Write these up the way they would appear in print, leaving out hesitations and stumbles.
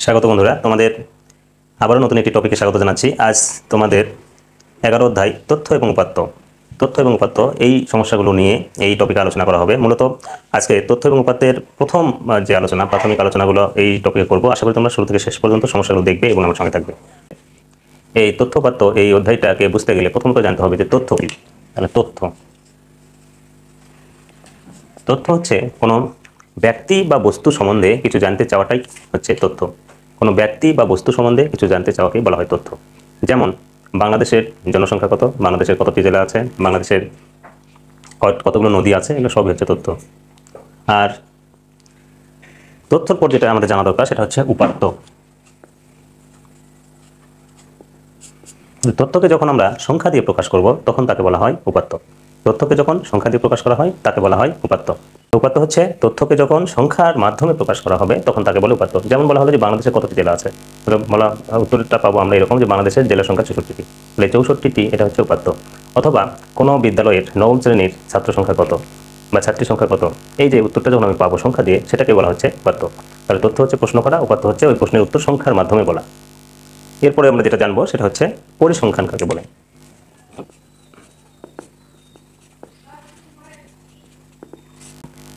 স্বাগত বন্ধুরা, তোমাদের আবারও নতুন একটি টপিকে স্বাগত জানাচ্ছি। আজ তোমাদের 11 অধ্যায় তথ্য এবং উপাত্ত এই সমস্যাগুলো নিয়ে এই টপিকে আলোচনা করা হবে। মূলত আজকে তথ্য এবং উপাত্তের প্রথম যে আলোচনা, প্রাথমিক আলোচনাগুলো এই টপিকে করব। আশা করি তোমরা শুরু থেকে শেষ পর্যন্ত সমস্যাগুলো দেখবে এবং আমার সঙ্গে থাকবে। এই তথ্য উপাত্ত এই অধ্যায়টাকে বুঝতে গেলে প্রথমত জানতে হবে যে তথ্য কি। তাহলে তথ্য হচ্ছে কোনো ব্যক্তি বা বস্তু সম্বন্ধে কিছু জানতে চাওয়াটাই হচ্ছে তথ্য। কোনো ব্যক্তি বা বস্তু সম্বন্ধে কিছু জানতে চাওয়াকেই বলা হয় তথ্য। যেমন বাংলাদেশের জনসংখ্যা কত, বাংলাদেশের কতটি জেলা আছে, বাংলাদেশের কতগুলো নদী আছে, এগুলো সবই হচ্ছে তথ্য। আর তথ্যর পর যেটা আমাদের জানা দরকার সেটা হচ্ছে উপাত্ত। তথ্যকে যখন আমরা সংখ্যা দিয়ে প্রকাশ করব তখন তাকে বলা হয় উপাত্ত। তথ্যকে যখন সংখ্যা দিয়ে প্রকাশ করা হয় তাকে বলা হয় উপাত্ত। উপাত্ত হচ্ছে তথ্যকে যখন সংখ্যার মাধ্যমে প্রকাশ করা হবে তখন তাকে বলে উপাত্ত। যেমন বলা হলো যে বাংলাদেশে কতটি জেলা আছে, বলা উত্তরটা পাবো আমরা এরকম যে বাংলাদেশের জেলা সংখ্যা 64টি। তাহলে 64টি এটা হচ্ছে উপাত্ত। অথবা কোনো বিদ্যালয়ের নবম শ্রেণীর ছাত্র সংখ্যা কত বা ছাত্রী সংখ্যা কত, এই যে উত্তরটা যখন আমি পাবো সংখ্যা দিয়ে, সেটাকে বলা হচ্ছে উপাত্ত। তাহলে তথ্য হচ্ছে প্রশ্ন করা, উপাত্ত হচ্ছে ওই প্রশ্নের উত্তর সংখ্যার মাধ্যমে বলা। এরপরে আমরা যেটা জানবো সেটা হচ্ছে পরিসংখ্যান কাকে বলে।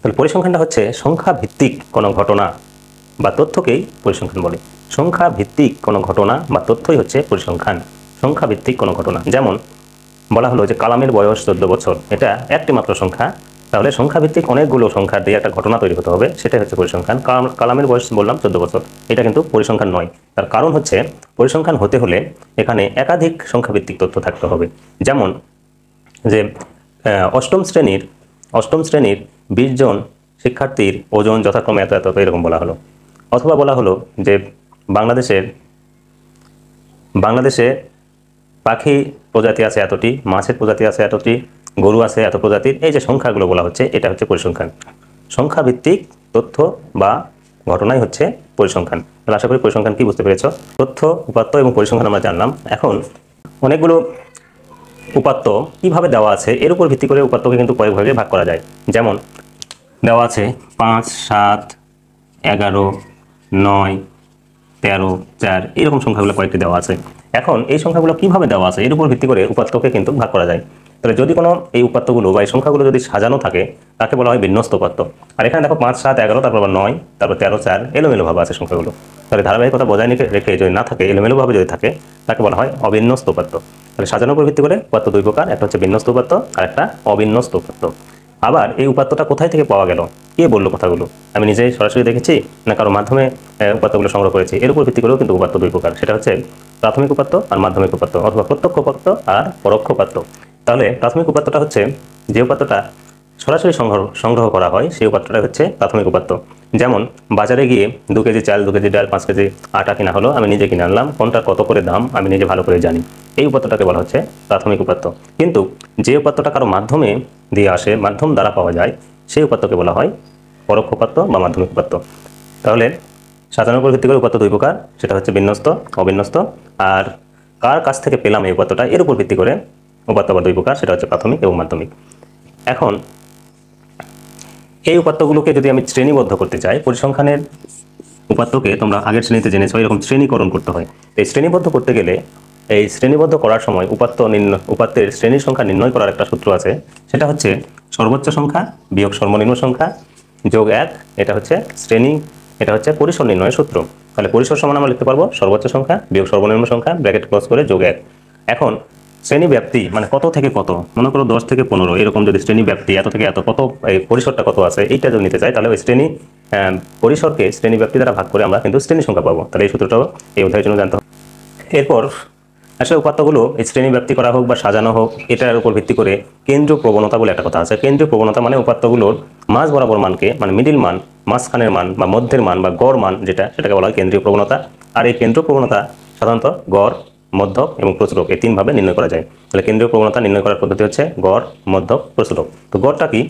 তাহলে পরিসংখ্যানটা হচ্ছে সংখ্যা ভিত্তিক কোনো ঘটনা বা তথ্যকেই পরিসংখ্যান বলে। সংখ্যা ভিত্তিক কোনো ঘটনা বা তথ্যই হচ্ছে পরিসংখ্যান। সংখ্যা ভিত্তিক কোনো ঘটনা, যেমন বলা হলো যে কালামের বয়স 14 বছর, এটা একটি মাত্র সংখ্যা। তাহলে সংখ্যা ভিত্তিক অনেকগুলো সংখ্যা দিয়ে একটা ঘটনা তৈরি হতে হবে, সেটাই হচ্ছে পরিসংখ্যান। কালামের বয়স বললাম 14 বছর, এটা কিন্তু পরিসংখ্যান নয়। তার কারণ হচ্ছে পরিসংখ্যান হতে হলে এখানে একাধিক সংখ্যা ভিত্তিক তথ্য থাকতে হবে। যেমন যে অষ্টম শ্রেণীর 20 জন শিক্ষার্থীর ওজন যথাক্রমে এত এত এরকম বলা হলো। অথবা বলা হলো যে বাংলাদেশে পাখি প্রজাতি আছে এতটি, মাছের প্রজাতি আছে এতটি, গরু আছে এত প্রজাতির, এই যে সংখ্যাগুলো বলা হচ্ছে এটা হচ্ছে পরিসংখ্যান। সংখ্যা ভিত্তিক তথ্য বা ঘটনাই হচ্ছে পরিসংখ্যান। তাহলে আশা করি পরিসংখ্যান কি বুঝতে পেরেছ। তথ্য, উপাত্ত এবং পরিসংখ্যান আমরা জানলাম। এখন অনেকগুলো উপাত্ত কিভাবে দেওয়া আছে এর উপর ভিত্তি করে উপাত্তকে কিন্তু কয়েক ভাগে ভাগ করা যায়। যেমন দেওয়া আছে 5, 7, 11, 9, 13, 4 এরকম সংখ্যাগুলো কয়েকটি দেওয়া আছে। এখন এই সংখ্যাগুলো কিভাবে দেওয়া আছে এর উপর ভিত্তি করে উপাত্তকে কিন্তু ভাগ করা যায়। তাহলে যদি কোনো এই উপাত্তগুলো বা এই সংখ্যাগুলো যদি সাজানো থাকে তাকে বলা হয় বিন্যস্ত উপাত্ত। আর এখানে দেখো 5, 7, 11, তারপর 9, তারপর 13, 4 এলোমেলোভাবে আছে সংখ্যাগুলো। তাহলে ধারাবাহিকতা বজায় রেখে যদি না থাকে, এলোমেলোভাবে যদি থাকে, তাকে বলা হয় অবিন্যস্ত উপাত্ত। তাহলে সাজানোর উপর ভিত্তি করে উপাত্ত দুই প্রকার, একটা হচ্ছে বিন্যস্ত উপাত্ত আর একটা অবিন্যস্ত উপাত্ত। আবার এই উপাত্তটা কোথায় থেকে পাওয়া গেল, কে বললো কথাগুলো, আমি নিজেই সরাসরি দেখেছি না কারো মাধ্যমে উপাত্তগুলো সংগ্রহ করেছি, এর উপর ভিত্তি করেও কিন্তু উপাত্ত দুই প্রকার। সেটা হচ্ছে প্রাথমিক উপাত্ত আর মাধ্যমিক উপাত্ত, অথবা প্রত্যক্ষ উপাত্ত আর পরোক্ষ উপাত্ত। তাহলে প্রাথমিক উপাত্তটা হচ্ছে যে উপাত্তটা সরাসরি সংগ্রহ করা হয়, সেই উপাত্তটা হচ্ছে প্রাথমিক উপাত্ত। যেমন বাজারে গিয়ে 2 কেজি চাল, 2 কেজি ডাল, 5 কেজি আটা কিনা হলো, আমি নিজে কিনে আনলাম, কোনটার কত করে দাম আমি নিজে ভালো করে জানি, এই উপাত্তটাকে বলা হচ্ছে প্রাথমিক উপাত্ত। কিন্তু যে উপাত্তটা কারো মাধ্যমে দিয়ে আসে, মাধ্যম দ্বারা পাওয়া যায়, সেই উপাত্তকে বলা হয় পরোক্ষ উপাত্ত বা মাধ্যমিক উপাত্ত। তাহলে সাজানোর উপর ভিত্তি করে উপাত্ত দুই প্রকার, সেটা হচ্ছে বিন্যস্ত, অবিন্যস্ত। আর কার কাছ থেকে পেলাম এই উপাত্তটা এর উপর ভিত্তি করে উপাত্ত বা দুই প্রকার, সেটা হচ্ছে প্রাথমিক এবং মাধ্যমিক। এখন এই উপাত্তগুলোকে যদি আমি শ্রেণীবদ্ধ করতে চাই, পরিসংখ্যানের উপাত্তকে তোমরা আগের শ্রেণীতে জেনেছো এরকম শ্রেণীকরণ করতে হয়। এই শ্রেণীবদ্ধ করতে গেলে এই শ্রেণীবদ্ধ করার সময় উপাত্তের শ্রেণীর সংখ্যা নির্ণয় করার একটা সূত্র আছে। সেটা হচ্ছে সর্বোচ্চ সংখ্যা বিয়োগ সর্বনিম্ন সংখ্যা যোগ 1, এটা হচ্ছে শ্রেণী, এটা হচ্ছে পরিসর নির্ণয়ের সূত্র। তাহলে পরিসর সমান আমরা লিখতে পারবো সর্বোচ্চ সংখ্যা বিয়োগ সর্বনিম্ন সংখ্যা ব্র্যাকেট ক্লোজ করে যোগ 1। এখন শ্রেণী ব্যাপ্তি মানে কত থেকে কত, মনে করো 10 থেকে 15 এরকম যদি শ্রেণী ব্যাপ্তি এত থেকে এত কত, এই পরিসরটা কত আছে এইটা যদি নিতে চাই, তাহলে ওই শ্রেণী পরিসরকে শ্রেণী ব্যাপ্তি দ্বারা ভাগ করে আমরা কিন্তু শ্রেণী সংখ্যা পাবো। তাহলে এই সূত্রটাও এই অধ্যায়ের জন্য জানতে হবে। এরপর আসলে উপাত্তগুলো এই শ্রেণী ব্যাপ্তি করা হোক বা সাজানো হোক, এটার উপর ভিত্তি করে কেন্দ্রীয় প্রবণতা বলে একটা কথা আছে। কেন্দ্রীয় প্রবণতা মানে উপাত্তগুলোর মাঝ বরাবর মানকে, মানে মিডিল মান, মাঝখানের মান বা মধ্যের মান বা গড় মান যেটা, সেটাকে বলা হয় কেন্দ্রীয় প্রবণতা। আর এই কেন্দ্রীয় প্রবণতা সাধারণত গড়, মধ্যক এবং প্রচুরক এই 3 ভাবে নির্ণয় করা যায়। তাহলে কেন্দ্রীয় প্রবণতা নির্ণয় করার পদ্ধতি হচ্ছে গড়, মধ্যক, প্রচুরক। তো গড়টা কি?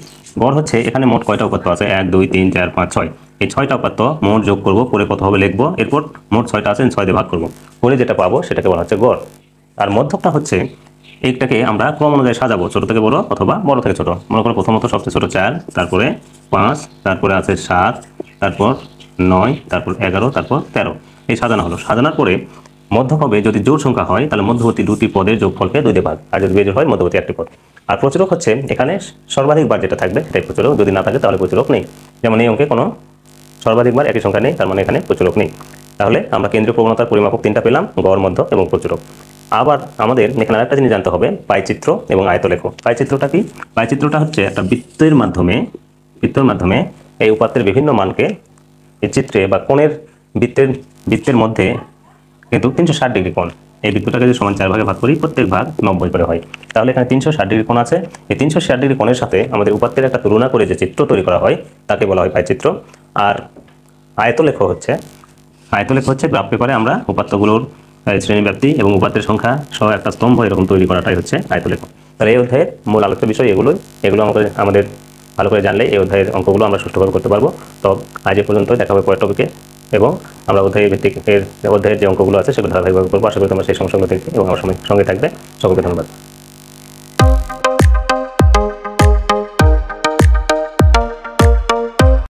গড় হচ্ছে এখানে মোট কয়টা উপাত্ত আছে, 1, 2, 3, 4, 5, 6, এই 6টা উপাত্ত মোট যোগ করব, করে কত হবে লিখবো, এরপর মোট 6টা আছে 6 দিয়ে ভাগ করব, করে যেটা পাবো সেটাকে বলা হচ্ছে গড়। আর মধ্যকটা হচ্ছে এইটাকে আমরা ক্রম অনুযায়ী সাজাবো, ছোট থেকে বড় অথবা বড় থেকে ছোট। মনে করো প্রথমত সবচেয়ে ছোট 4, তারপরে 5, তারপরে আছে 7, তারপর 9, তারপর 11, তারপর 13। এই সাজানো হলো। সাজানোর পরে মধ্যক হবে যদি জোড় সংখ্যা হয় তাহলে মধ্যবর্তী দুটি পদের যোগফলকে 2 দিয়ে ভাগ, আর যদি বেজোড় হয় মধ্যবর্তী একটি পদ। আর প্রচুরক হচ্ছে এখানে সর্বাধিকবার যেটা থাকবে সেটাই প্রচুরক, যদি না থাকে তাহলে প্রচুরক নেই। যেমন এই অঙ্কে কোনো সর্বাধিকবার একই সংখ্যা নেই, তার মানে এখানে প্রচুরক নেই। তাহলে আমরা কেন্দ্রীয় প্রবণতার পরিমাপক 3টা পেলাম, গড়, মধ্য এবং প্রচুরক। আবার আমাদের এখানে আরেকটা জিনিস জানতে হবে, পাইচিত্র এবং আয়তলেখ। পাইচিত্রটা কি? পাইচিত্রটা হচ্ছে একটা বৃত্তের মাধ্যমে এই উপাত্তের বিভিন্ন মানকে এই চিত্রে বা কোণের বৃত্তের মধ্যে কিন্তু 360 ডিগ্রি কোণ, এই বৃত্তটাকে যদি সমান 4 ভাগে ভাগ করি প্রত্যেক ভাগ 90 করে হয়, তাহলে এখানে 360 ডিগ্রি কোণ আছে। এই 360 ডিগ্রি কোণের সাথে আমাদের উপাত্তের একটা তুলনা করে যে চিত্র তৈরি করা হয় তাকে বলা হয় পাইচিত্র। আর আয়তলেখ হচ্ছে গ্রাফ পেপারে আমরা উপাত্তগুলোর শ্রেণীব্যাপ্তি এবং উপাত্তের সংখ্যা সহ একটা স্তম্ভ এরকম তৈরি করাটাই হচ্ছে আয়তলেখ। তাহলে এই অধ্যায়ের মূল আলোচ্য বিষয় এগুলো আমাদের ভালো করে জানলে এই অধ্যায়ের অঙ্কগুলো আমরা সুষ্ঠুভাবে করতে পারবো। তো আজ এ পর্যন্ত, দেখা হবে পরের টপিকে, এবং আমরা অধ্যায়ের যে অঙ্কগুলো আছে সেগুলো ধারাবাহিকভাবে করবো। আশা করি তোমরা সেই সমস্যাগুলো দেখবে এবং আমার সঙ্গে থাকবে। সকলকে ধন্যবাদ।